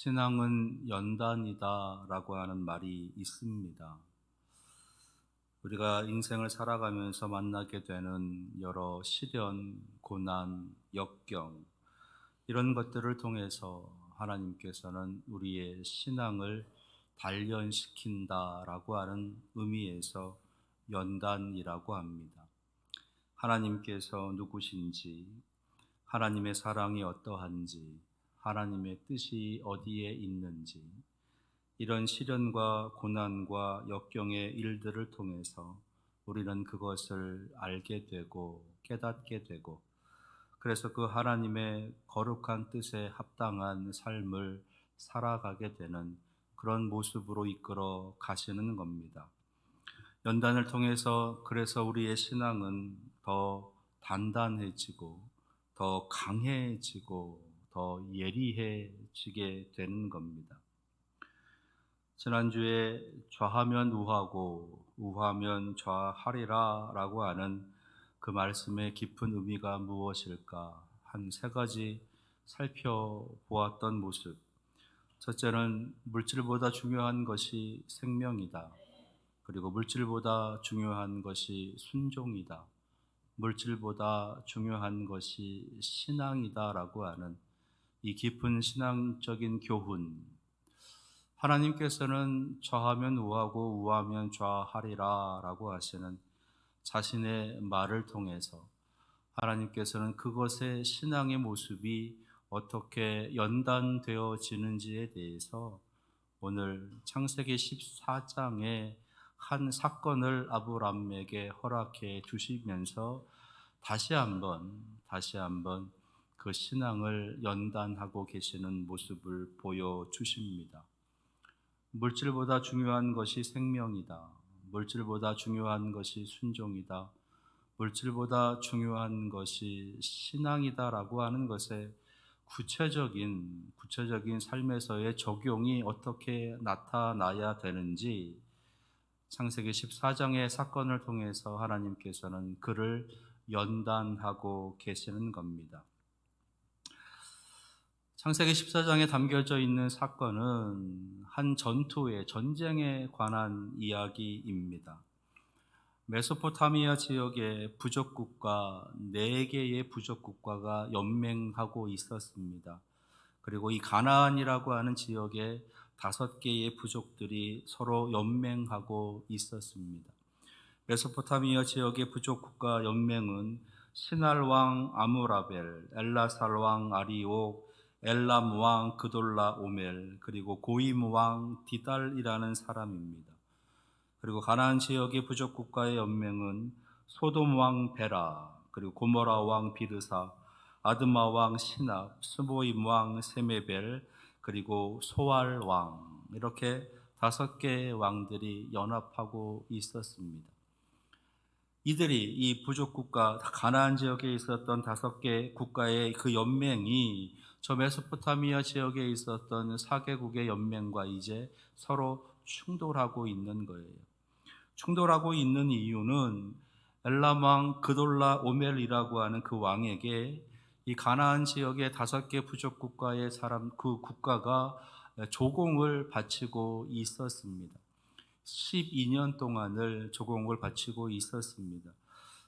신앙은 연단이다라고 하는 말이 있습니다. 우리가 인생을 살아가면서 만나게 되는 여러 시련, 고난, 역경, 이런 것들을 통해서 하나님께서는 우리의 신앙을 단련시킨다라고 하는 의미에서 연단이라고 합니다. 하나님께서 누구신지, 하나님의 사랑이 어떠한지, 하나님의 뜻이 어디에 있는지, 이런 시련과 고난과 역경의 일들을 통해서 우리는 그것을 알게 되고 깨닫게 되고, 그래서 그 하나님의 거룩한 뜻에 합당한 삶을 살아가게 되는 그런 모습으로 이끌어 가시는 겁니다. 연단을 통해서 그래서 우리의 신앙은 더 단단해지고 더 강해지고 더 예리해지게 되는 겁니다. 지난주에 좌하면 우하고 우하면 좌하리라 라고 하는 그 말씀의 깊은 의미가 무엇일까 한 세 가지 살펴보았던 모습. 첫째는 물질보다 중요한 것이 생명이다. 그리고 물질보다 중요한 것이 순종이다. 물질보다 중요한 것이 신앙이다라고 하는 이 깊은 신앙적인 교훈. 하나님께서는 좌하면 우하고 우하면 좌하리라 라고 하시는 자신의 말을 통해서 하나님께서는 그것의 신앙의 모습이 어떻게 연단되어지는지에 대해서 오늘 창세기 14장의 한 사건을 아브람에게 허락해 주시면서 다시 한번 그 신앙을 연단하고 계시는 모습을 보여주십니다. 물질보다 중요한 것이 생명이다. 물질보다 중요한 것이 순종이다. 물질보다 중요한 것이 신앙이다라고 하는 것에 구체적인 삶에서의 적용이 어떻게 나타나야 되는지 창세기 14장의 사건을 통해서 하나님께서는 그를 연단하고 계시는 겁니다. 창세기 14장에 담겨져 있는 사건은 한 전쟁에 관한 이야기입니다. 메소포타미아 지역의 부족국가 4개의 부족국가가 연맹하고 있었습니다. 그리고 이 가나안이라고 하는 지역에 5개의 부족들이 서로 연맹하고 있었습니다. 메소포타미아 지역의 부족국가 연맹은 시날 왕 아무라벨, 엘라살 왕 아리옥, 엘람 왕 그돌라 오멜, 그리고 고임 왕 디달이라는 사람입니다. 그리고 가나안 지역의 부족국가의 연맹은 소돔 왕 베라, 그리고 고모라 왕 비르사, 아드마 왕 시납, 스보임 왕 세메벨, 그리고 소알 왕, 이렇게 5개의 왕들이 연합하고 있었습니다. 이들이 이 부족국가 가나안 지역에 있었던 5개 국가의 그 연맹이 저 메소포타미아 지역에 있었던 4개국의 연맹과 이제 서로 충돌하고 있는 거예요. 충돌하고 있는 이유는 엘람 왕 그돌라 오멜이라고 하는 그 왕에게 이 가나안 지역의 5개 부족 국가의 그 국가가 조공을 바치고 있었습니다. 12년 동안을 조공을 바치고 있었습니다.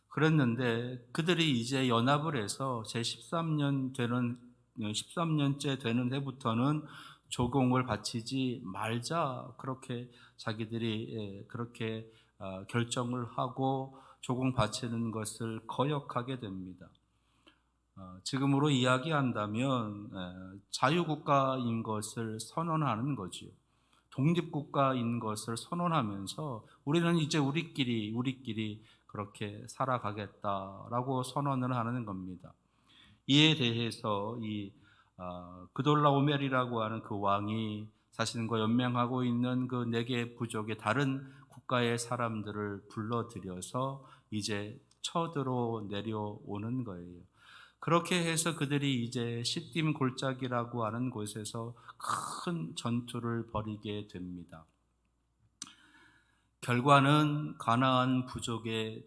그랬는데 그들이 이제 연합을 해서 제 13년째 되는 해부터는 조공을 바치지 말자, 그렇게 자기들이 그렇게 결정을 하고 조공 바치는 것을 거역하게 됩니다. 지금으로 이야기한다면 자유국가인 것을 선언하는 거지요. 독립국가인 것을 선언하면서 우리는 이제 우리끼리 그렇게 살아가겠다라고 선언을 하는 겁니다. 이에 대해서 이 그돌라오멜이라고 하는 그 왕이 자신과 연맹하고 있는 그 4개 부족의 다른 국가의 사람들을 불러들여서 이제 쳐들어 내려오는 거예요. 그렇게 해서 그들이 이제 시딤 골짜기라고 하는 곳에서 큰 전투를 벌이게 됩니다. 결과는 가나안 부족의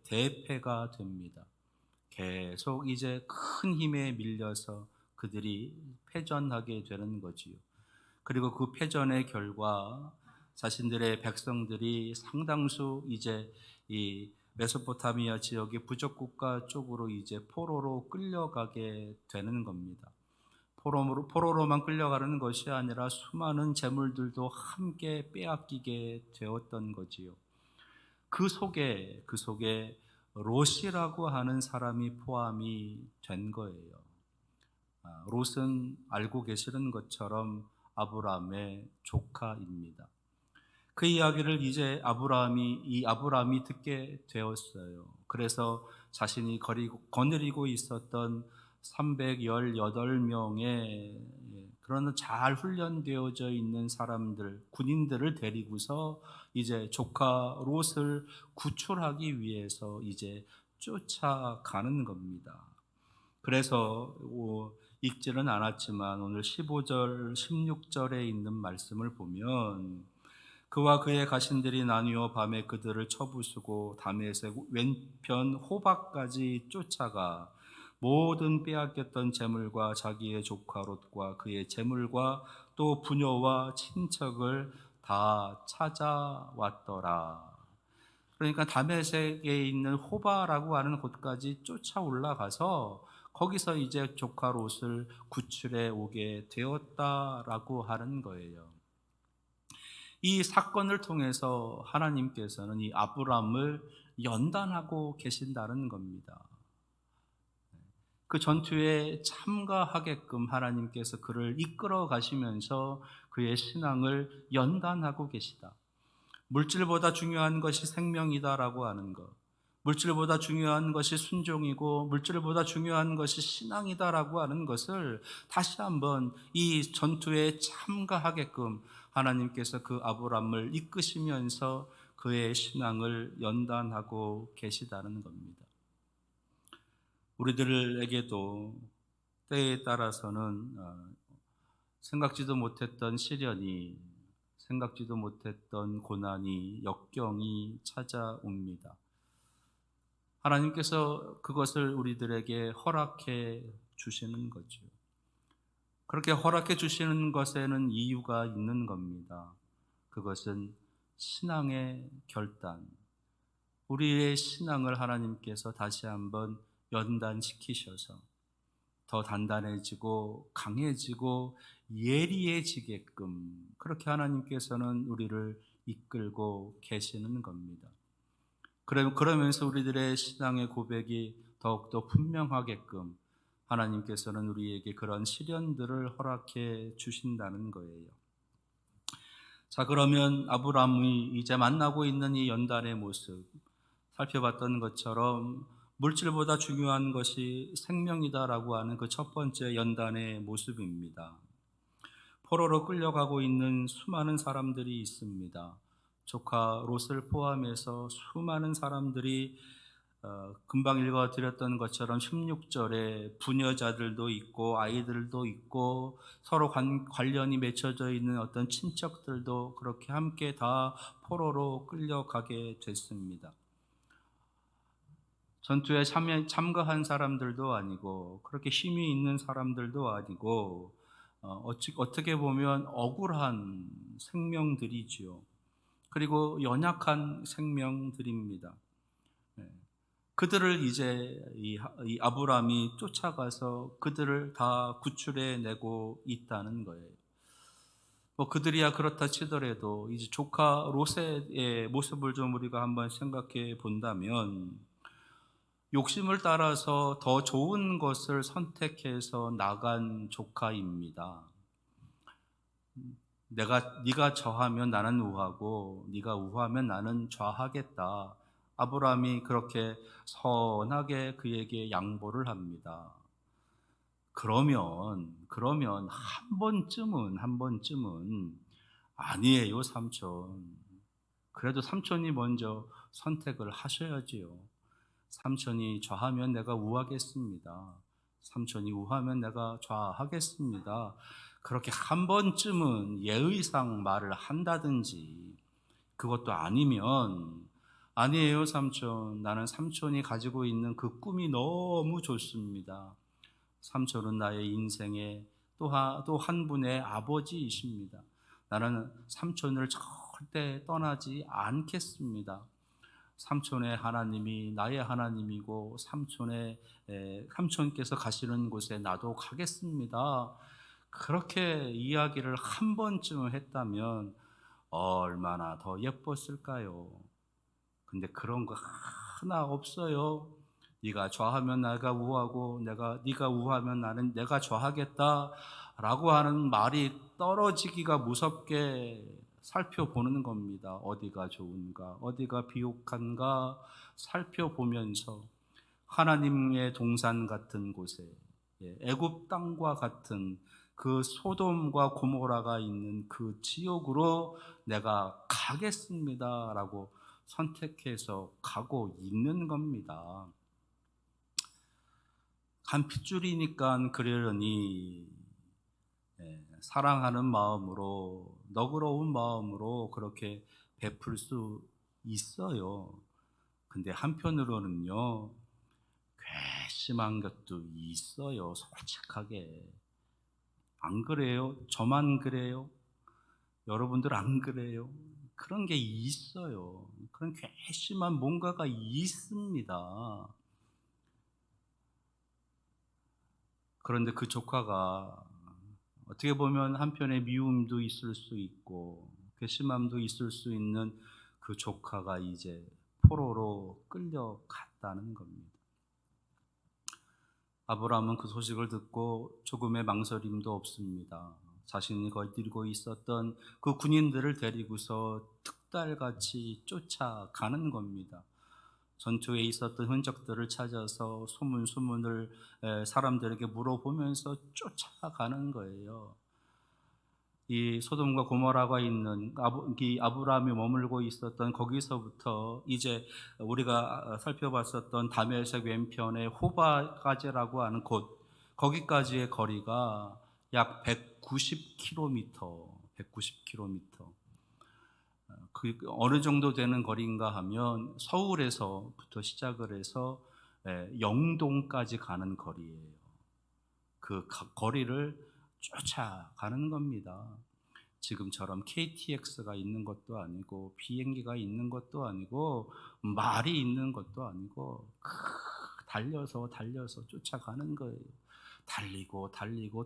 대패가 됩니다. 계속 이제 큰 힘에 밀려서 그들이 패전하게 되는 거지요. 그리고 그 패전의 결과 자신들의 백성들이 상당수 이제 이 메소포타미아 지역의 부족 국가 쪽으로 이제 포로로 끌려가게 되는 겁니다. 포로로만 끌려가는 것이 아니라 수많은 재물들도 함께 빼앗기게 되었던 거지요. 그 속에 롯이라고 하는 사람이 포함이 된 거예요. 롯은 알고 계시는 것처럼 아브라함의 조카입니다. 그 이야기를 이제 아브라함이 듣게 되었어요. 그래서 자신이 거느리고 있었던 318명의 그런 잘 훈련되어져 있는 사람들, 군인들을 데리고서 이제 조카 롯을 구출하기 위해서 이제 쫓아가는 겁니다. 그래서 읽지는 않았지만 오늘 15절, 16절에 있는 말씀을 보면 그와 그의 가신들이 나뉘어 밤에 그들을 쳐부수고 다메섹 왼편 호박까지 쫓아가 모든 빼앗겼던 재물과 자기의 조카 롯과 그의 재물과 또 부녀와 친척을 다 찾아왔더라. 그러니까 다메섹에 있는 호바라고 하는 곳까지 쫓아 올라가서 거기서 이제 조카 롯을 구출해 오게 되었다라고 하는 거예요. 이 사건을 통해서 하나님께서는 이 아브람을 연단하고 계신다는 겁니다. 그 전투에 참가하게끔 하나님께서 그를 이끌어 가시면서 그의 신앙을 연단하고 계시다. 물질보다 중요한 것이 생명이다라고 하는 것, 물질보다 중요한 것이 순종이고 물질보다 중요한 것이 신앙이다라고 하는 것을 다시 한번 이 전투에 참가하게끔 하나님께서 그 아브람을 이끄시면서 그의 신앙을 연단하고 계시다는 겁니다. 우리들에게도 때에 따라서는 생각지도 못했던 시련이, 생각지도 못했던 고난이, 역경이 찾아옵니다. 하나님께서 그것을 우리들에게 허락해 주시는 거죠. 그렇게 허락해 주시는 것에는 이유가 있는 겁니다. 그것은 신앙의 결단, 우리의 신앙을 하나님께서 다시 한번 연단시키셔서 더 단단해지고 강해지고 예리해지게끔 그렇게 하나님께서는 우리를 이끌고 계시는 겁니다. 그러면서 우리들의 신앙의 고백이 더욱더 분명하게끔 하나님께서는 우리에게 그런 시련들을 허락해 주신다는 거예요. 자, 그러면 아브라함이 이제 만나고 있는 이 연단의 모습, 살펴봤던 것처럼 물질보다 중요한 것이 생명이다라고 하는 그 첫 번째 연단의 모습입니다. 포로로 끌려가고 있는 수많은 사람들이 있습니다. 조카 롯을 포함해서 수많은 사람들이 금방 읽어드렸던 것처럼 16절에 부녀자들도 있고 아이들도 있고 서로 관련이 맺혀져 있는 어떤 친척들도 그렇게 함께 다 포로로 끌려가게 됐습니다. 전투에 참가한 사람들도 아니고 그렇게 힘이 있는 사람들도 아니고 어떻게 보면 억울한 생명들이지요. 그리고 연약한 생명들입니다. 그들을 이제 이 아브람이 쫓아가서 그들을 다 구출해 내고 있다는 거예요. 뭐 그들이야 그렇다 치더라도 이제 조카 롯의 모습을 좀 우리가 한번 생각해 본다면 욕심을 따라서 더 좋은 것을 선택해서 나간 조카입니다. 네가 저하면 나는 우하고 네가 우하면 나는 좌하겠다. 아브라함이 그렇게 선하게 그에게 양보를 합니다. 그러면 한 번쯤은 아니에요, 삼촌. 그래도 삼촌이 먼저 선택을 하셔야지요. 삼촌이 좌하면 내가 우하겠습니다. 삼촌이 우하면 내가 좌하겠습니다. 그렇게 한 번쯤은 예의상 말을 한다든지, 그것도 아니면 아니에요, 삼촌. 나는 삼촌이 가지고 있는 그 꿈이 너무 좋습니다. 삼촌은 나의 인생의 또 한 분의 아버지이십니다. 나는 삼촌을 절대 떠나지 않겠습니다. 삼촌의 하나님이 나의 하나님이고 삼촌께서 가시는 곳에 나도 가겠습니다. 그렇게 이야기를 한 번쯤 했다면 얼마나 더 예뻤을까요? 근데 그런 거 하나 없어요. 네가 좌하면 내가 우하고 네가 우하면 내가 좌하겠다라고 하는 말이 떨어지기가 무섭게 살펴보는 겁니다. 어디가 좋은가, 어디가 비옥한가 살펴보면서 하나님의 동산 같은 곳에, 애굽 땅과 같은 그 소돔과 고모라가 있는 그 지역으로 내가 가겠습니다라고 선택해서 가고 있는 겁니다. 한 핏줄이니까 그러려니 사랑하는 마음으로, 너그러운 마음으로 그렇게 베풀 수 있어요. 근데 한편으로는요, 괘씸한 것도 있어요. 솔직하게. 안 그래요? 저만 그래요? 여러분들 안 그래요? 그런 게 있어요. 그런 괘씸한 뭔가가 있습니다. 그런데 그 조카가 어떻게 보면 한편의 미움도 있을 수 있고 괘씸함도 있을 수 있는 그 조카가 이제 포로로 끌려갔다는 겁니다. 아브라함은 그 소식을 듣고 조금의 망설임도 없습니다. 자신이 거느리고 있었던 그 군인들을 데리고서 특달같이 쫓아가는 겁니다. 전투에 있었던 흔적들을 찾아서 소문을 사람들에게 물어보면서 쫓아가는 거예요. 이 소돔과 고모라가 있는 이 아브라함이 머물고 있었던 거기서부터 이제 우리가 살펴봤었던 다메섹 왼편의 호바까지라고 하는 곳, 거기까지의 거리가 약 190km, 190km. 그 어느 정도 되는 거리인가 하면 서울에서부터 시작을 해서 영동까지 가는 거리예요. 그 거리를 쫓아가는 겁니다. 지금처럼 KTX가 있는 것도 아니고 비행기가 있는 것도 아니고 말이 있는 것도 아니고 달려서 쫓아가는 거예요. 달리고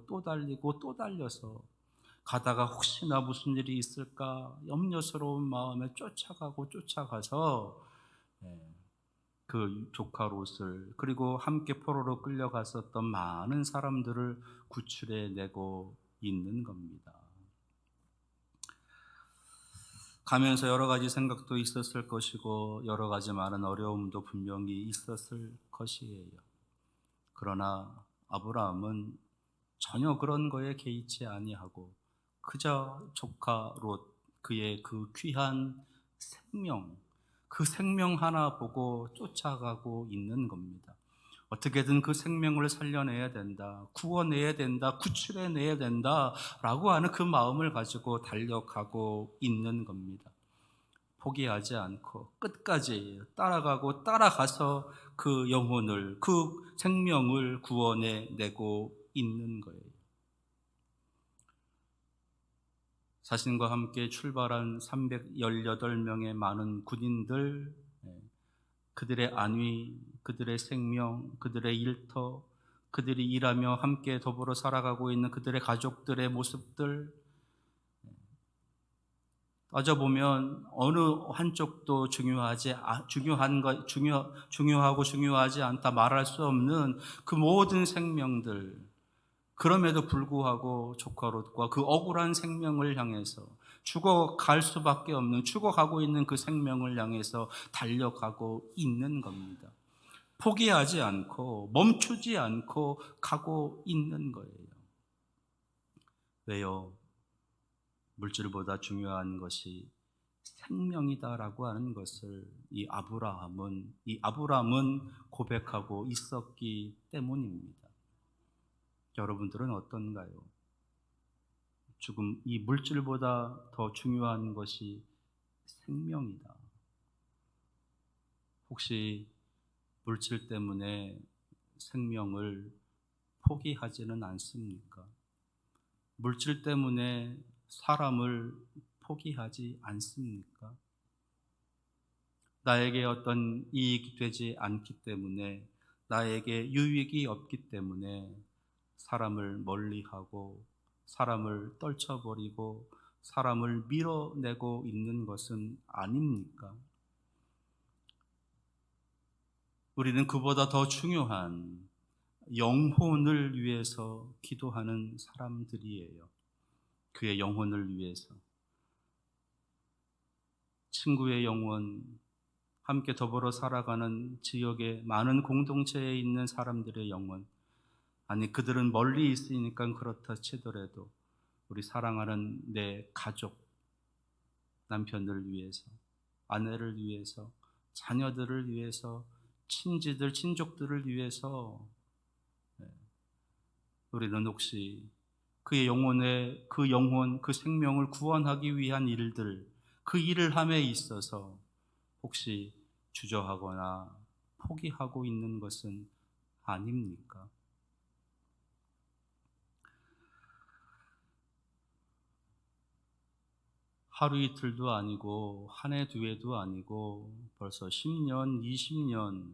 또 달리고 또 달려서 가다가 혹시나 무슨 일이 있을까 염려스러운 마음에 쫓아가서 그 조카 롯을 그리고 함께 포로로 끌려갔었던 많은 사람들을 구출해 내고 있는 겁니다. 가면서 여러 가지 생각도 있었을 것이고 여러 가지 많은 어려움도 분명히 있었을 것이에요. 그러나 아브라함은 전혀 그런 거에 개의치 아니하고 그저 조카 롯, 그의 그 귀한 생명, 그 생명 하나 보고 쫓아가고 있는 겁니다. 어떻게든 그 생명을 살려내야 된다, 구원해야 된다, 구출해내야 된다 라고 하는 그 마음을 가지고 달려가고 있는 겁니다. 포기하지 않고 끝까지 따라가서 그 영혼을, 그 생명을 구원해내고 있는 거예요. 자신과 함께 출발한 318명의 많은 군인들, 그들의 안위, 그들의 생명, 그들의 일터, 그들이 일하며 함께 더불어 살아가고 있는 그들의 가족들의 모습들, 따져보면 어느 한쪽도 중요하고 중요하지 않다 말할 수 없는 그 모든 생명들, 그럼에도 불구하고 조카 롯과 그 억울한 생명을 향해서 죽어가고 있는 그 생명을 향해서 달려가고 있는 겁니다. 포기하지 않고 멈추지 않고 가고 있는 거예요. 왜요? 물질보다 중요한 것이 생명이다라고 하는 것을 이 아브라함은 고백하고 있었기 때문입니다. 여러분들은 어떤가요? 지금 이 물질보다 더 중요한 것이 생명이다. 혹시 물질 때문에 생명을 포기하지는 않습니까? 물질 때문에 사람을 포기하지 않습니까? 나에게 어떤 이익이 되지 않기 때문에, 나에게 유익이 없기 때문에 사람을 멀리하고 사람을 떨쳐버리고 사람을 밀어내고 있는 것은 아닙니까? 우리는 그보다 더 중요한 영혼을 위해서 기도하는 사람들이에요. 그의 영혼을 위해서. 친구의 영혼, 함께 더불어 살아가는 지역의 많은 공동체에 있는 사람들의 영혼, 아니 그들은 멀리 있으니까 그렇다 치더라도 우리 사랑하는 내 가족, 남편을 위해서, 아내를 위해서, 자녀들을 위해서, 친지들, 친족들을 위해서 우리는 혹시 그의 영혼의 그 영혼, 그 생명을 구원하기 위한 일들, 그 일을 함에 있어서 혹시 주저하거나 포기하고 있는 것은 아닙니까? 하루 이틀도 아니고 한 해 두 해도 아니고 벌써 10년, 20년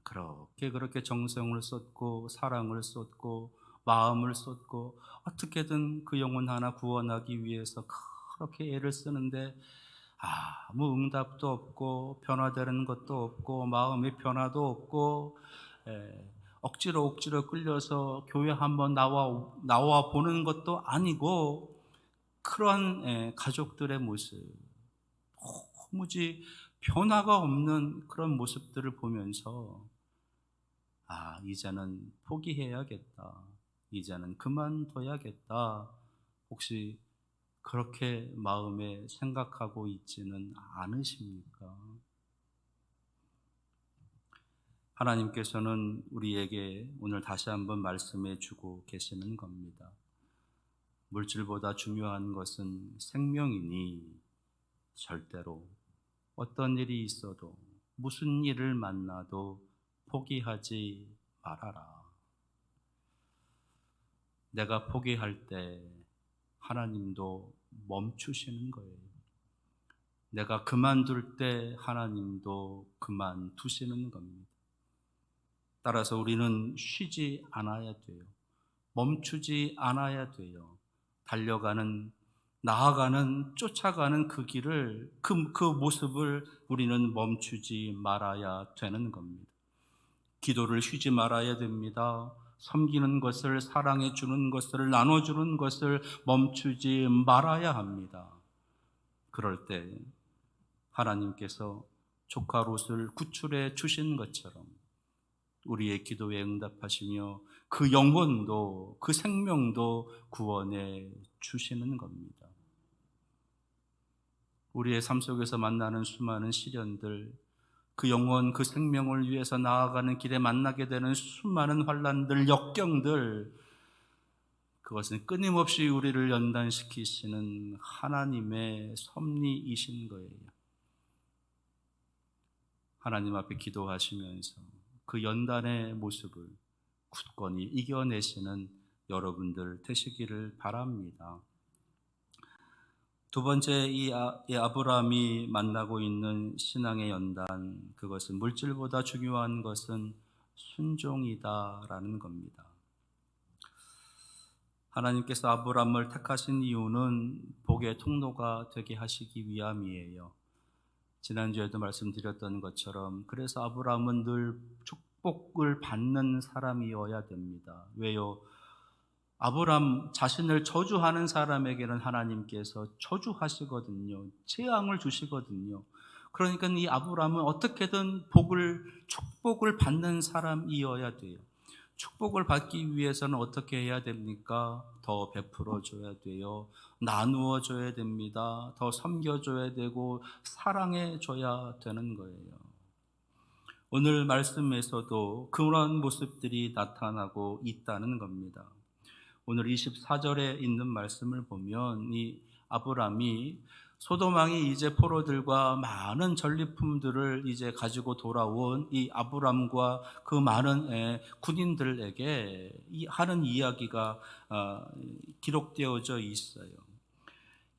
그렇게 정성을 쏟고 사랑을 쏟고 마음을 쏟고 어떻게든 그 영혼 하나 구원하기 위해서 그렇게 애를 쓰는데 아무 응답도 없고 변화되는 것도 없고 마음의 변화도 없고 억지로 끌려서 교회 한번 나와 보는 것도 아니고 그런 가족들의 모습, 도무지 변화가 없는 그런 모습들을 보면서 이제는 포기해야겠다, 이제는 그만둬야겠다, 혹시 그렇게 마음에 생각하고 있지는 않으십니까? 하나님께서는 우리에게 오늘 다시 한번 말씀해 주고 계시는 겁니다. 물질보다 중요한 것은 생명이니 절대로 어떤 일이 있어도 무슨 일을 만나도 포기하지 말아라. 내가 포기할 때 하나님도 멈추시는 거예요. 내가 그만둘 때 하나님도 그만두시는 겁니다. 따라서 우리는 쉬지 않아야 돼요. 멈추지 않아야 돼요. 나아가는, 쫓아가는 그 길을, 그 모습을 우리는 멈추지 말아야 되는 겁니다. 기도를 쉬지 말아야 됩니다. 섬기는 것을, 사랑해 주는 것을, 나눠주는 것을 멈추지 말아야 합니다. 그럴 때 하나님께서 조카 롯을 구출해 주신 것처럼 우리의 기도에 응답하시며 그 영혼도, 그 생명도 구원해 주시는 겁니다. 우리의 삶 속에서 만나는 수많은 시련들, 그 영혼, 그 생명을 위해서 나아가는 길에 만나게 되는 수많은 환난들, 역경들, 그것은 끊임없이 우리를 연단시키시는 하나님의 섭리이신 거예요. 하나님 앞에 기도하시면서 그 연단의 모습을 굳건히 이겨내시는 여러분들 되시기를 바랍니다. 두 번째, 이 아브라함이 만나고 있는 신앙의 연단, 그것은 물질보다 중요한 것은 순종이다라는 겁니다. 하나님께서 아브라함을 택하신 이유는 복의 통로가 되게 하시기 위함이에요. 지난주에도 말씀드렸던 것처럼 그래서 아브라함은 늘 축복을 받는 사람이어야 됩니다. 왜요? 아브라함 자신을 저주하는 사람에게는 하나님께서 저주하시거든요. 재앙을 주시거든요. 그러니까 이 아브라함은 어떻게든 축복을 받는 사람이어야 돼요. 축복을 받기 위해서는 어떻게 해야 됩니까? 더 베풀어 줘야 돼요. 나누어 줘야 됩니다. 더 섬겨 줘야 되고 사랑해 줘야 되는 거예요. 오늘 말씀에서도 그런 모습들이 나타나고 있다는 겁니다. 오늘 24절에 있는 말씀을 보면 이 아브라함이 소돔 왕이 이제 포로들과 많은 전리품들을 이제 가지고 돌아온 이 아브람과 그 많은 군인들에게 하는 이야기가 기록되어져 있어요.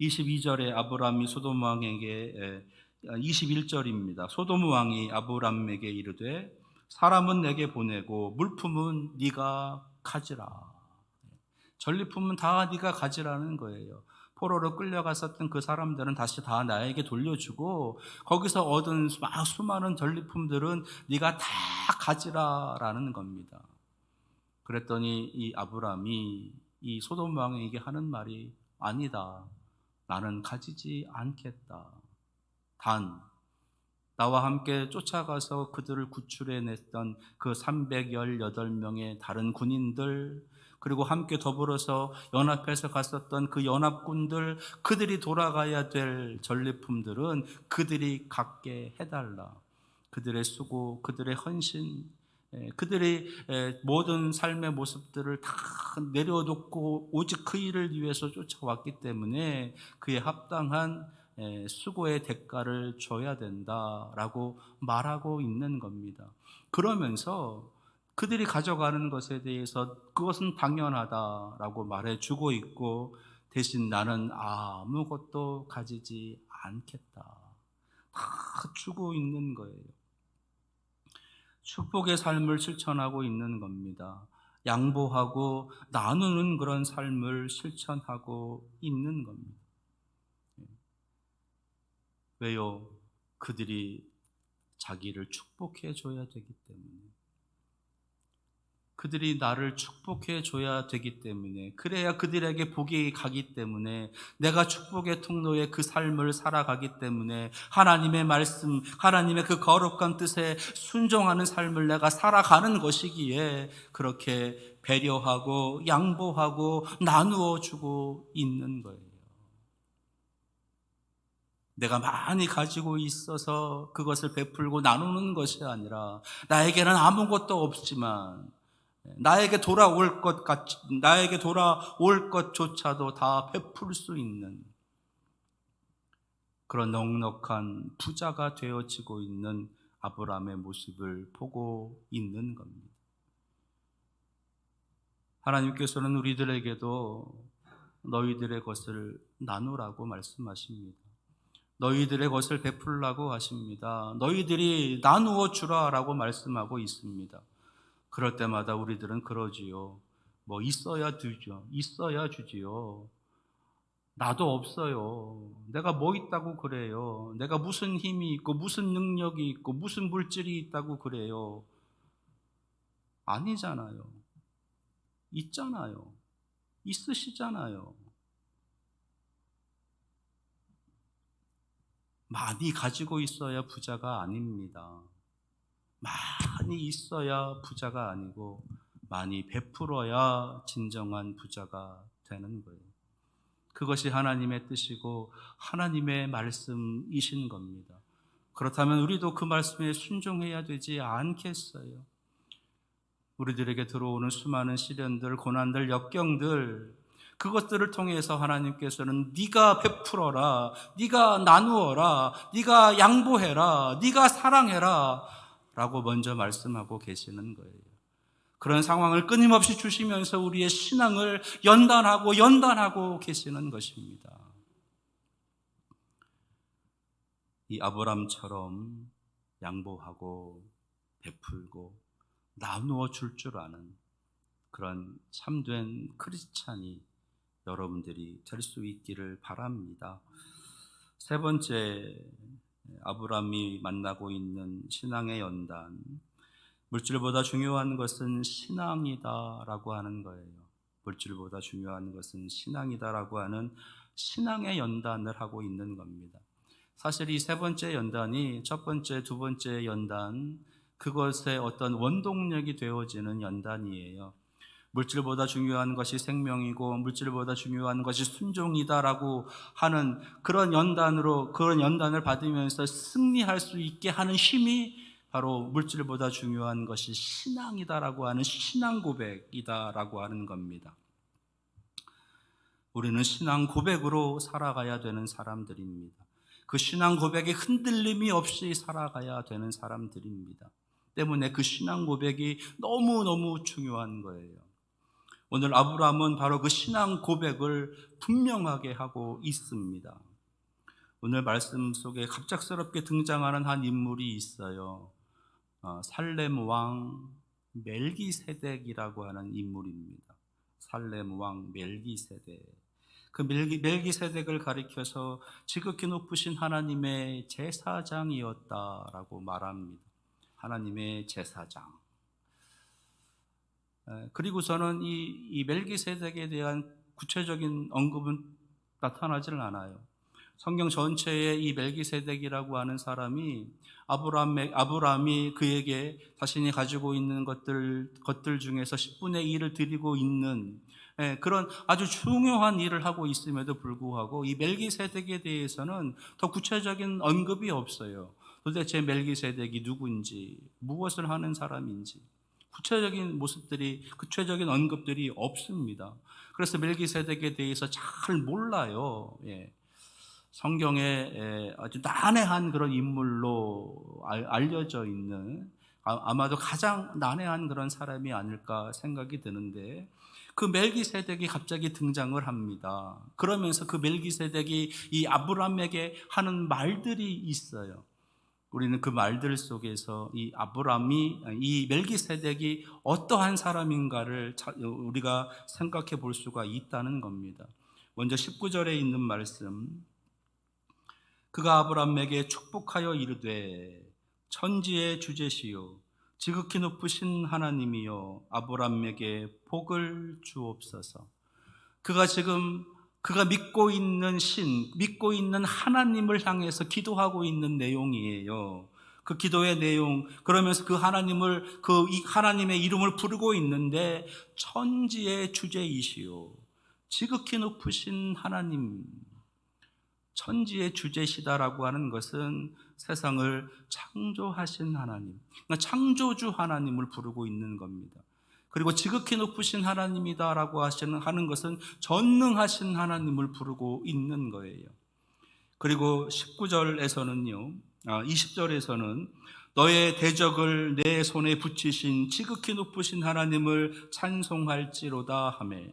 22절에 아브람이 소돔 왕에게 21절입니다. 소돔 왕이 아브람에게 이르되 사람은 내게 보내고 물품은 네가 가지라. 전리품은 다 네가 가지라는 거예요. 포로로 끌려갔었던 그 사람들은 다시 다 나에게 돌려주고 거기서 얻은 수많은 전리품들은 네가 다 가지라라는 겁니다. 그랬더니 이 아브람이 이 소돔 왕에게 하는 말이 아니다. 나는 가지지 않겠다. 단 나와 함께 쫓아가서 그들을 구출해냈던 그 318명의 다른 군인들, 그리고 함께 더불어서 연합해서 갔었던 그 연합군들, 그들이 돌아가야 될 전리품들은 그들이 갖게 해달라. 그들의 수고, 그들의 헌신, 그들의 모든 삶의 모습들을 다 내려놓고 오직 그 일을 위해서 쫓아왔기 때문에 그에 합당한 수고의 대가를 줘야 된다라고 말하고 있는 겁니다. 그러면서 그들이 가져가는 것에 대해서 그것은 당연하다라고 말해주고 있고 대신 나는 아무것도 가지지 않겠다. 다 주고 있는 거예요. 축복의 삶을 실천하고 있는 겁니다. 양보하고 나누는 그런 삶을 실천하고 있는 겁니다. 왜요? 그들이 자기를 축복해 줘야 되기 때문에. 그들이 나를 축복해 줘야 되기 때문에, 그래야 그들에게 복이 가기 때문에, 내가 축복의 통로에 그 삶을 살아가기 때문에 하나님의 말씀, 하나님의 그 거룩한 뜻에 순종하는 삶을 내가 살아가는 것이기에 그렇게 배려하고 양보하고 나누어 주고 있는 거예요. 내가 많이 가지고 있어서 그것을 베풀고 나누는 것이 아니라 나에게는 아무것도 없지만 나에게 돌아올 것조차도 다 베풀 수 있는 그런 넉넉한 부자가 되어지고 있는 아브라함의 모습을 보고 있는 겁니다. 하나님께서는 우리들에게도 너희들의 것을 나누라고 말씀하십니다. 너희들의 것을 베풀라고 하십니다. 너희들이 나누어 주라라고 말씀하고 있습니다. 그럴 때마다 우리들은 그러지요. 뭐 있어야 주죠. 있어야 주지요. 나도 없어요. 내가 뭐 있다고 그래요. 내가 무슨 힘이 있고 무슨 능력이 있고 무슨 물질이 있다고 그래요. 아니잖아요. 있잖아요. 있으시잖아요. 많이 가지고 있어야 부자가 아닙니다. 많이 있어야 부자가 아니고 많이 베풀어야 진정한 부자가 되는 거예요. 그것이 하나님의 뜻이고 하나님의 말씀이신 겁니다. 그렇다면 우리도 그 말씀에 순종해야 되지 않겠어요? 우리들에게 들어오는 수많은 시련들, 고난들, 역경들, 그것들을 통해서 하나님께서는 네가 베풀어라, 네가 나누어라, 네가 양보해라, 네가 사랑해라 라고 먼저 말씀하고 계시는 거예요. 그런 상황을 끊임없이 주시면서 우리의 신앙을 연단하고 계시는 것입니다. 이 아브람처럼 양보하고 베풀고 나누어 줄 줄 아는 그런 참된 크리스찬이 여러분들이 될 수 있기를 바랍니다. 세 번째, 아브람이 만나고 있는 신앙의 연단, 물질보다 중요한 것은 신앙이다라고 하는 거예요. 물질보다 중요한 것은 신앙이다라고 하는 신앙의 연단을 하고 있는 겁니다. 사실 이 세 번째 연단이 첫 번째, 두 번째 연단, 그것의 어떤 원동력이 되어지는 연단이에요. 물질보다 중요한 것이 생명이고 물질보다 중요한 것이 순종이다라고 하는 그런 연단을 받으면서 승리할 수 있게 하는 힘이 바로 물질보다 중요한 것이 신앙이다라고 하는 신앙 고백이다라고 하는 겁니다. 우리는 신앙 고백으로 살아가야 되는 사람들입니다. 그 신앙 고백에 흔들림이 없이 살아가야 되는 사람들입니다. 때문에 그 신앙 고백이 너무너무 중요한 거예요. 오늘 아브라함은 바로 그 신앙 고백을 분명하게 하고 있습니다. 오늘 말씀 속에 갑작스럽게 등장하는 한 인물이 있어요. 살렘 왕 멜기세덱이라고 하는 인물입니다. 살렘 왕 멜기세덱. 그 멜기세덱을 가리켜서 지극히 높으신 하나님의 제사장이었다라고 말합니다. 하나님의 제사장. 그리고 저는 이 멜기세덱에 대한 구체적인 언급은 나타나지를 않아요. 성경 전체에 이 멜기세덱이라고 하는 사람이 아브라함이 그에게 자신이 가지고 있는 것들 중에서 10분의 1을 드리고 있는 그런 아주 중요한 일을 하고 있음에도 불구하고 이 멜기세덱에 대해서는 더 구체적인 언급이 없어요. 도대체 멜기세덱이 누구인지, 무엇을 하는 사람인지 구체적인 언급들이 없습니다. 그래서 멜기세덱에 대해서 잘 몰라요. 성경에 아주 난해한 그런 인물로 알려져 있는, 아마도 가장 난해한 그런 사람이 아닐까 생각이 드는데, 그 멜기세덱이 갑자기 등장을 합니다. 그러면서 그 멜기세덱이 이 아브라함에게 하는 말들이 있어요. 우리는 그 말들 속에서 이 멜기세덱이 어떠한 사람인가를 우리가 생각해 볼 수가 있다는 겁니다. 먼저 19절에 있는 말씀, 그가 아브라함에게 축복하여 이르되 천지의 주제시요 지극히 높으신 하나님이여 아브라함에게 복을 주옵소서. 그가 믿고 있는 하나님을 향해서 기도하고 있는 내용이에요. 그 기도의 내용, 그러면서 그 하나님의 이름을 부르고 있는데, 천지의 주제이시요 지극히 높으신 하나님, 천지의 주제시다라고 하는 것은 세상을 창조하신 하나님, 그러니까 창조주 하나님을 부르고 있는 겁니다. 그리고 지극히 높으신 하나님이다라고 하는 것은 전능하신 하나님을 부르고 있는 거예요. 그리고 20절에서는 너의 대적을 내 손에 붙이신 지극히 높으신 하나님을 찬송할지로다 하매,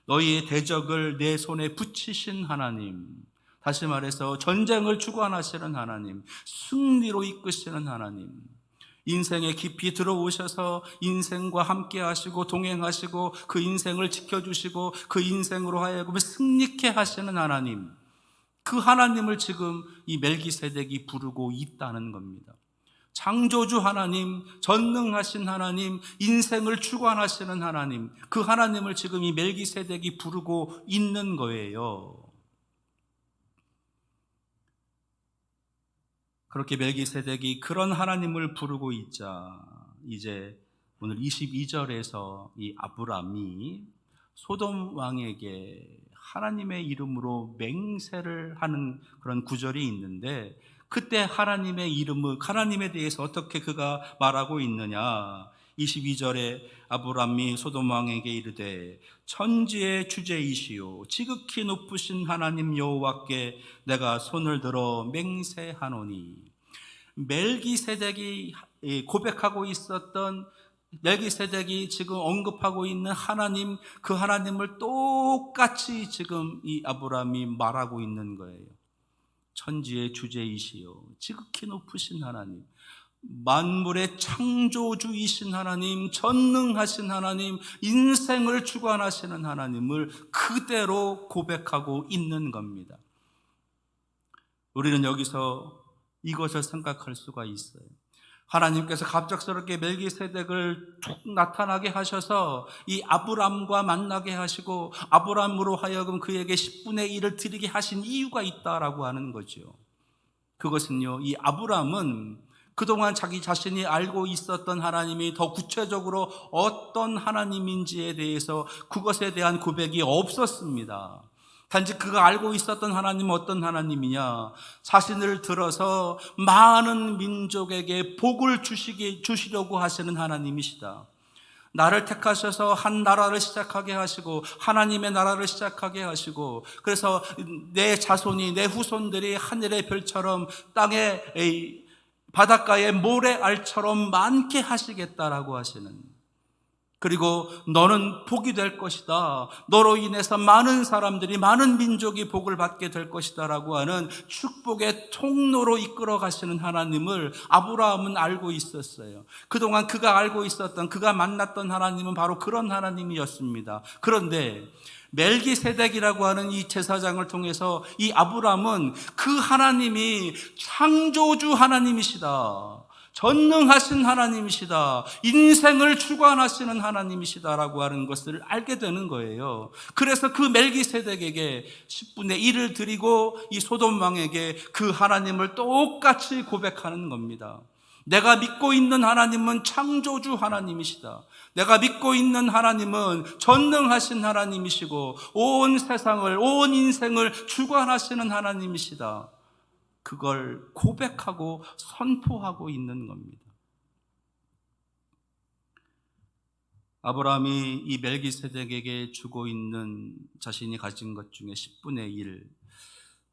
너희의 대적을 내 손에 붙이신 하나님, 다시 말해서 전쟁을 주관하시는 하나님, 승리로 이끄시는 하나님, 인생에 깊이 들어오셔서 인생과 함께 하시고 동행하시고 그 인생을 지켜주시고 그 인생으로 하여금 승리케 하시는 하나님, 그 하나님을 지금 이 멜기세덱이 부르고 있다는 겁니다. 창조주 하나님, 전능하신 하나님, 인생을 주관하시는 하나님, 그 하나님을 지금 이 멜기세덱이 부르고 있는 거예요. 그렇게 멜기세덱이 그런 하나님을 부르고 있자, 이제 오늘 22절에서 이 아브람이 소돔 왕에게 하나님의 이름으로 맹세를 하는 그런 구절이 있는데, 그때 하나님에 대해서 어떻게 그가 말하고 있느냐. 22절에 아브람이 소돔 왕에게 이르되 천지의 주제이시요 지극히 높으신 하나님 여호와께 내가 손을 들어 맹세하노니, 멜기세덱이 고백하고 있었던, 멜기세덱이 지금 언급하고 있는 하나님, 그 하나님을 똑같이 지금 이 아브람이 말하고 있는 거예요. 천지의 주제이시요 지극히 높으신 하나님, 만물의 창조주이신 하나님, 전능하신 하나님, 인생을 주관하시는 하나님을 그대로 고백하고 있는 겁니다. 우리는 여기서 이것을 생각할 수가 있어요. 하나님께서 갑작스럽게 멜기세덱을 툭 나타나게 하셔서 이 아브람과 만나게 하시고 아브람으로 하여금 그에게 10분의 1을 드리게 하신 이유가 있다라고 하는 거죠. 그것은요, 이 아브람은 그동안 자기 자신이 알고 있었던 하나님이 더 구체적으로 어떤 하나님인지에 대해서 그것에 대한 고백이 없었습니다. 단지 그가 알고 있었던 하나님은 어떤 하나님이냐, 자신을 들어서 많은 민족에게 복을 주시려고 하시는 하나님이시다. 나를 택하셔서 한 나라를 시작하게 하시고 하나님의 나라를 시작하게 하시고, 그래서 내 자손이, 내 후손들이 하늘의 별처럼 땅의 바닷가의 모래알처럼 많게 하시겠다라고 하시는, 그리고 너는 복이 될 것이다, 너로 인해서 많은 사람들이, 많은 민족이 복을 받게 될 것이다 라고 하는 축복의 통로로 이끌어 가시는 하나님을 아브라함은 알고 있었어요. 그동안 그가 알고 있었던, 그가 만났던 하나님은 바로 그런 하나님이었습니다. 그런데 멜기세덱이라고 하는 이 제사장을 통해서 이 아브라함은 그 하나님이 창조주 하나님이시다, 전능하신 하나님이시다, 인생을 주관하시는 하나님이시다라고 하는 것을 알게 되는 거예요. 그래서 그 멜기세덱에게 10분의 1을 드리고 이 소돔 왕에게 그 하나님을 똑같이 고백하는 겁니다. 내가 믿고 있는 하나님은 창조주 하나님이시다. 내가 믿고 있는 하나님은 전능하신 하나님이시고 온 세상을, 온 인생을 주관하시는 하나님이시다. 그걸 고백하고 선포하고 있는 겁니다. 아브라함이 이 멜기세덱에게 주고 있는 자신이 가진 것 중에 10분의 1,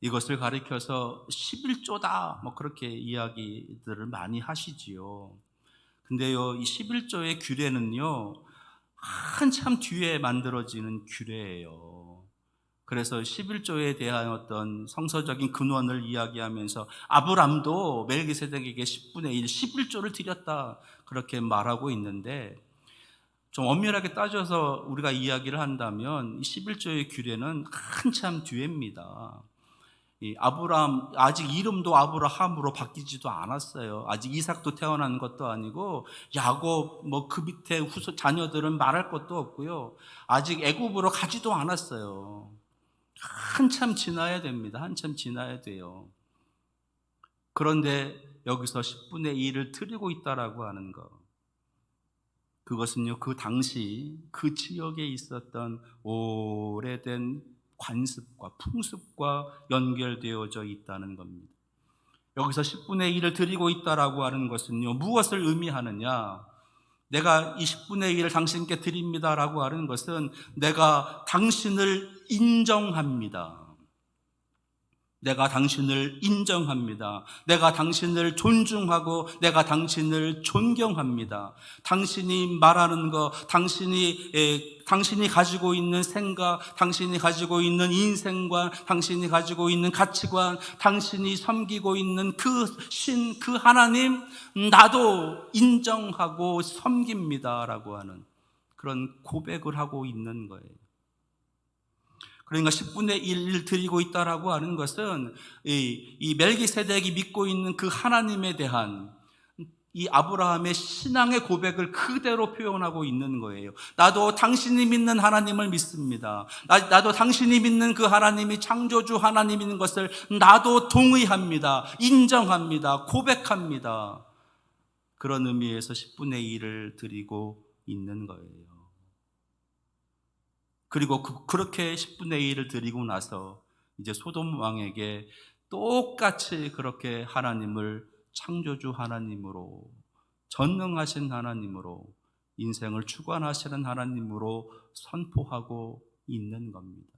이것을 가리켜서 11조다 뭐 그렇게 이야기들을 많이 하시지요. 근데요, 이 11조의 규례는요, 한참 뒤에 만들어지는 규례예요. 그래서 11조에 대한 어떤 성서적인 근원을 이야기하면서 아브람도 멜기세덱에게 10분의 1, 11조를 드렸다 그렇게 말하고 있는데, 좀 엄밀하게 따져서 우리가 이야기를 한다면 이 11조의 규례는 한참 뒤입니다. 이 아브람, 아직 이름도 아브라함으로 바뀌지도 않았어요. 아직 이삭도 태어난 것도 아니고 야곱 뭐 그 밑에 후손 자녀들은 말할 것도 없고요. 아직 애굽으로 가지도 않았어요. 한참 지나야 됩니다. 한참 지나야 돼요. 그런데 여기서 10분의 1을 드리고 있다라고 하는 것, 그것은요, 그 당시 그 지역에 있었던 오래된 관습과 풍습과 연결되어져 있다는 겁니다. 여기서 10분의 1을 드리고 있다라고 하는 것은요, 무엇을 의미하느냐? 내가 이 10분의 1을 당신께 드립니다라고 하는 것은 내가 당신을 인정합니다. 내가 당신을 인정합니다. 내가 당신을 존중하고 내가 당신을 존경합니다. 당신이 말하는 것, 당신이 가지고 있는 생각, 당신이 가지고 있는 인생관, 당신이 가지고 있는 가치관, 당신이 섬기고 있는 그 하나님, 나도 인정하고 섬깁니다라고 하는 그런 고백을 하고 있는 거예요. 그러니까 10분의 1을 드리고 있다라고 하는 것은 이 멜기세덱이 믿고 있는 그 하나님에 대한 이 아브라함의 신앙의 고백을 그대로 표현하고 있는 거예요. 나도 당신이 믿는 하나님을 믿습니다. 나도 당신이 믿는 그 하나님이 창조주 하나님인 것을 나도 동의합니다. 인정합니다. 고백합니다. 그런 의미에서 10분의 1을 드리고 있는 거예요. 그리고 그렇게 10분의 1을 드리고 나서 이제 소돔 왕에게 똑같이 그렇게 하나님을 창조주 하나님으로, 전능하신 하나님으로, 인생을 주관하시는 하나님으로 선포하고 있는 겁니다.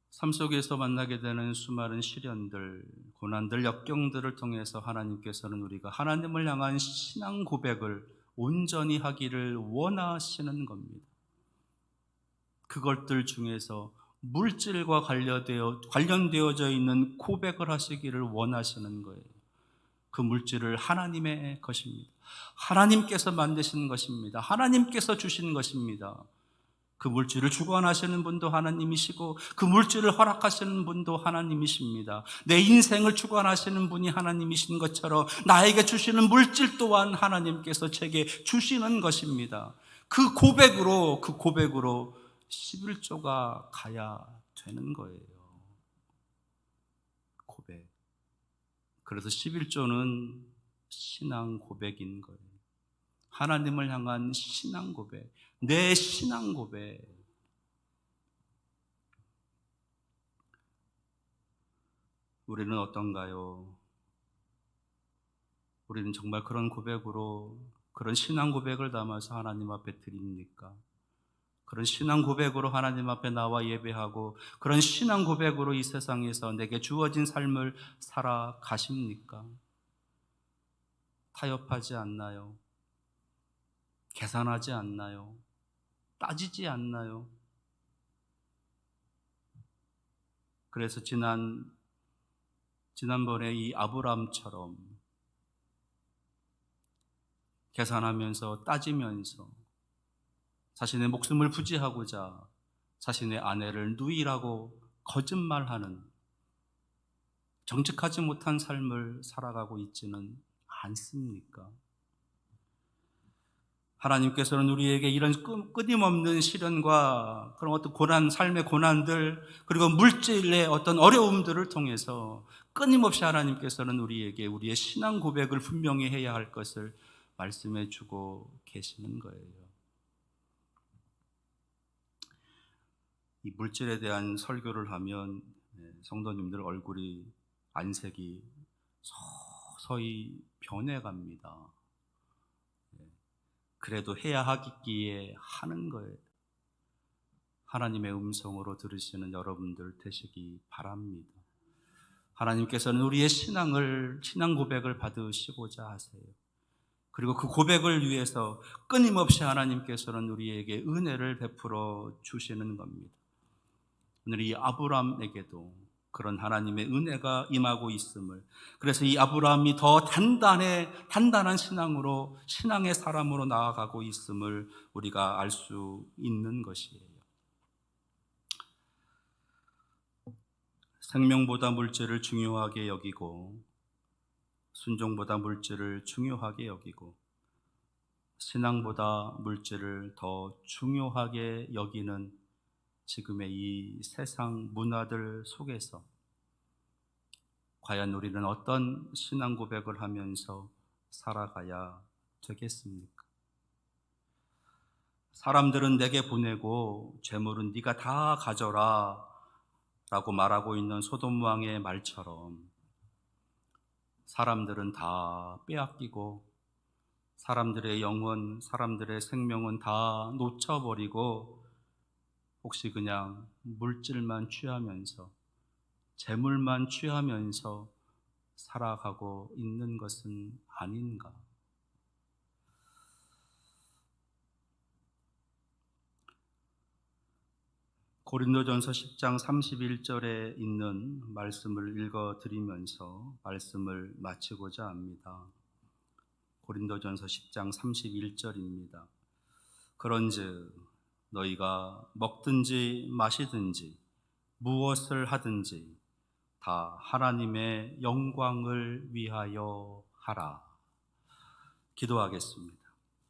삶 속에서 만나게 되는 수많은 시련들, 고난들, 역경들을 통해서 하나님께서는 우리가 하나님을 향한 신앙 고백을 온전히 하기를 원하시는 겁니다. 그것들 중에서 물질과 관련되어져 있는 고백을 하시기를 원하시는 거예요. 그 물질을 하나님의 것입니다. 하나님께서 만드신 것입니다. 하나님께서 주신 것입니다. 그 물질을 주관하시는 분도 하나님이시고 그 물질을 허락하시는 분도 하나님이십니다. 내 인생을 주관하시는 분이 하나님이신 것처럼 나에게 주시는 물질 또한 하나님께서 제게 주시는 것입니다. 그 고백으로 11조가 가야 되는 거예요. 고백. 그래서 11조는 신앙 고백인 거예요. 하나님을 향한 신앙 고백, 내 신앙 고백. 우리는 어떤가요? 우리는 정말 그런 고백으로, 그런 신앙 고백을 담아서 하나님 앞에 드립니까? 그런 신앙 고백으로 하나님 앞에 나와 예배하고 그런 신앙 고백으로 이 세상에서 내게 주어진 삶을 살아가십니까? 타협하지 않나요? 계산하지 않나요? 따지지 않나요? 그래서 지난번에 이 아브람처럼 계산하면서 따지면서 자신의 목숨을 부지하고자 자신의 아내를 누이라고 거짓말하는 정직하지 못한 삶을 살아가고 있지는 않습니까? 하나님께서는 우리에게 이런 끊임없는 시련과 그런 어떤 고난, 삶의 고난들, 그리고 물질의 어떤 어려움들을 통해서 끊임없이 하나님께서는 우리에게 우리의 신앙 고백을 분명히 해야 할 것을 말씀해 주고 계시는 거예요. 이 물질에 대한 설교를 하면 성도님들 얼굴이 안색이 서서히 변해갑니다. 그래도 해야 하기에 하는 거예요. 하나님의 음성으로 들으시는 여러분들 되시기 바랍니다. 하나님께서는 우리의 신앙 고백을 받으시고자 하세요. 그리고 그 고백을 위해서 끊임없이 하나님께서는 우리에게 은혜를 베풀어 주시는 겁니다. 오늘 이 아브람에게도 그런 하나님의 은혜가 임하고 있음을, 그래서 이 아브라함이 더 단단한 신앙으로, 신앙의 사람으로 나아가고 있음을 우리가 알 수 있는 것이에요. 생명보다 물질을 중요하게 여기고 순종보다 물질을 중요하게 여기고 신앙보다 물질을 더 중요하게 여기는 지금의 이 세상 문화들 속에서 과연 우리는 어떤 신앙 고백을 하면서 살아가야 되겠습니까? 사람들은 내게 보내고 재물은 네가 다 가져라 라고 말하고 있는 소돔 왕의 말처럼 사람들은 다 빼앗기고 사람들의 영혼, 사람들의 생명은 다 놓쳐버리고 혹시 그냥 물질만 취하면서 재물만 취하면서 살아가고 있는 것은 아닌가? 고린도전서 10장 31절에 있는 말씀을 읽어드리면서 말씀을 마치고자 합니다. 고린도전서 10장 31절입니다. 그런즉 너희가 먹든지 마시든지 무엇을 하든지 다 하나님의 영광을 위하여 하라. 기도하겠습니다.